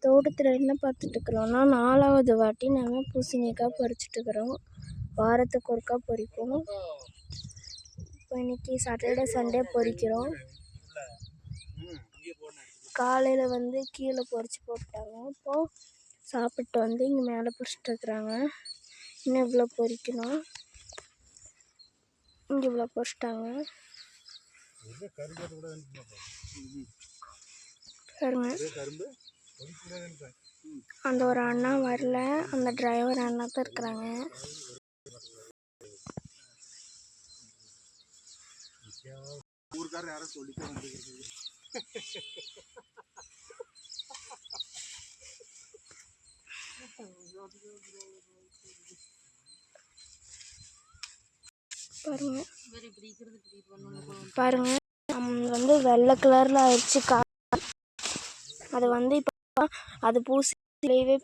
தோட்டத்தில் என்ன பார்த்துட்ருக்குறோன்னா 4வது வாட்டி நாங்கள் பூசணிக்காய் பறிச்சுட்ருக்குறோம். வாரத்துக்கு ஒருக்கா பறிப்போம். இப்போ இன்றைக்கி சாட்டர்டே சண்டே பறிக்கிறோம். காலையில் கீழே பறித்து போட்டாங்க. இப்போது சாப்பிட்டு இங்கே மேலே பறிச்சிட்ருக்குறாங்க. இன்னும் இவ்வளோ பறிக்கணும். இங்கே இவ்வளோ பறிச்சிட்டாங்க பாருங்க. அந்த ஒரு அண்ணா வரல, அந்த டிரைவர் அண்ணா தான் இருக்கிறாங்க. பாருங்க வெள்ளை கலரில் ஆயிடுச்சு. அது இப்போ அது பூசிலேயே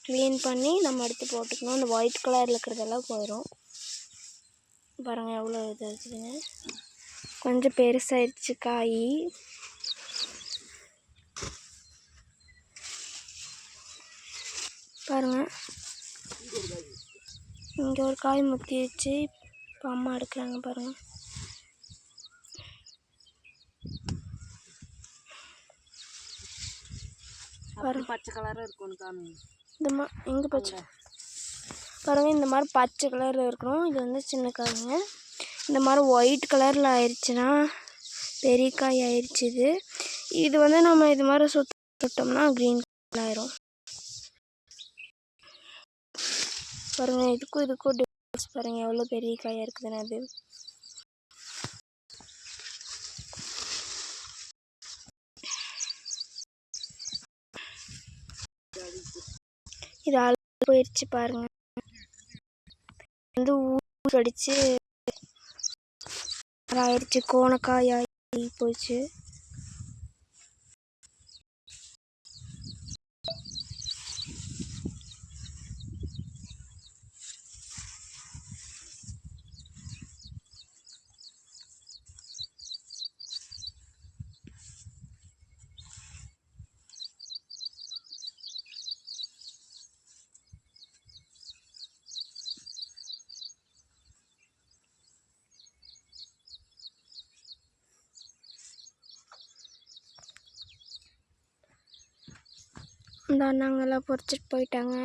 க்ளீன் பண்ணி நம்ம எடுத்து போட்டுக்கணும். அந்த ஒயிட் கலரில் இருக்கிறதெல்லாம் போயிடும். பாருங்கள் எவ்வளோ இது இருக்குதுங்க. கொஞ்சம் பெருசாகிடுச்சு காய். பாருங்கள் இங்கே ஒரு காய் முத்திடுச்சு. இப்போ அம்மா எடுக்கிறாங்க பாருங்கள். பச்சை கலராக இருக்கும். இந்த எங்கே பச்சை பாருங்கள், இந்த மாதிரி பச்சை கலரில் இருக்கணும். இது சின்ன காய்ங்க. இந்த மாதிரி ஒயிட் கலரில் ஆயிடுச்சுன்னா பெரிய காய் ஆயிடுச்சு. இது நம்ம இது மாதிரி சுட்டோம்னா க்ரீன் கலர் ஆயிரும். பாருங்கள் இதுக்கும் டிஃப்ரென்ஸ் பாருங்கள் எவ்வளோ பெரிய காயாக இருக்குதுன்னு. அது இது அழுகி போயிடுச்சு பாருங்கள். ஊர் அடித்து ஆயிடுச்சு, கோணக்காய் ஆகி போச்சு. இந்த அண்ணாங்கெல்லாம் பொறிச்சிட்டு போயிட்டாங்க.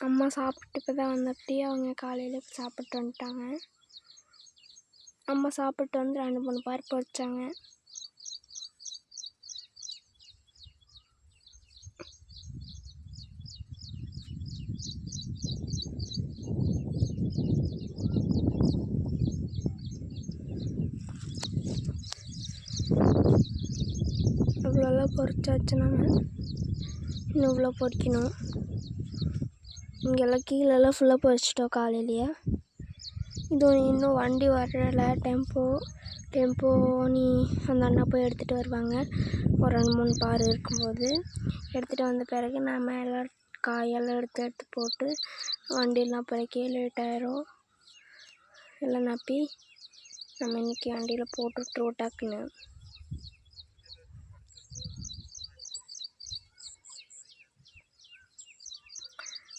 அம்மா சாப்பிட்டு இப்போ தான் வந்தப்படியே அவங்க காலையில் சாப்பிட்டு வந்துட்டாங்க. அம்மா சாப்பிட்டு 2-3 பார் பொறிச்சாங்க. இவ்வளோலாம் பொறிச்சாச்சு. நம்ம இன்னும் இவ்வளோ பொறிக்கணும். இங்கெல்லாம் கீழெல்லாம் ஃபுல்லாக பொறிச்சிட்டோம் காலையிலேயே. இது இன்னும் வண்டி வரல. டெம்போ நீ அந்த அண்ணா போய் எடுத்துகிட்டு வருவாங்க. ஒரு 2-3 பார் இருக்கும்போது எடுத்துகிட்டு வந்த பிறகு நம்ம எல்லாம் காயெல்லாம் எடுத்து போட்டு வண்டியெல்லாம் பறக்க லேட் ஆயிரும். எல்லாம் நப்பி நம்ம இன்றைக்கி வண்டியில் போட்டுவிட்ருவோம் டக்குன்னு.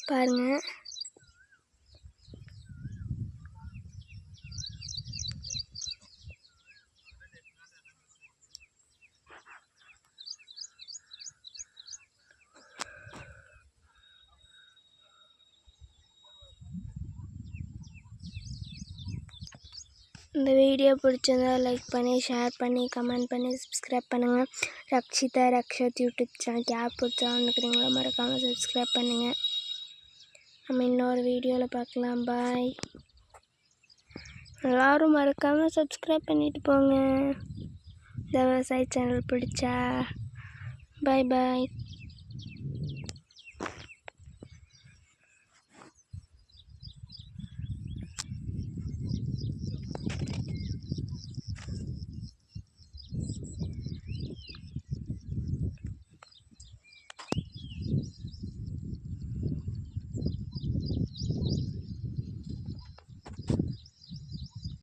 பாருங்கள் இந்த வீடியோ பிடிச்சிருந்தா லைக் பண்ணி, ஷேர் பண்ணி, கமெண்ட் பண்ணி, சப்ஸ்கிரைப் பண்ணுங்கள். ரக்ஷத் யூடியூப் சேனல் யார் பிடிச்சா இருக்கிறீங்களோ மறக்காமல் சப்ஸ்கிரைப் பண்ணுங்கள். நம்ம இன்னொரு வீடியோவில் பார்க்கலாம். பாய். எல்லோரும் மறக்காமல் சப்ஸ்கிரைப் பண்ணிட்டு போங்க. இந்த விவசாய சேனல் பிடிச்சா. பாய்.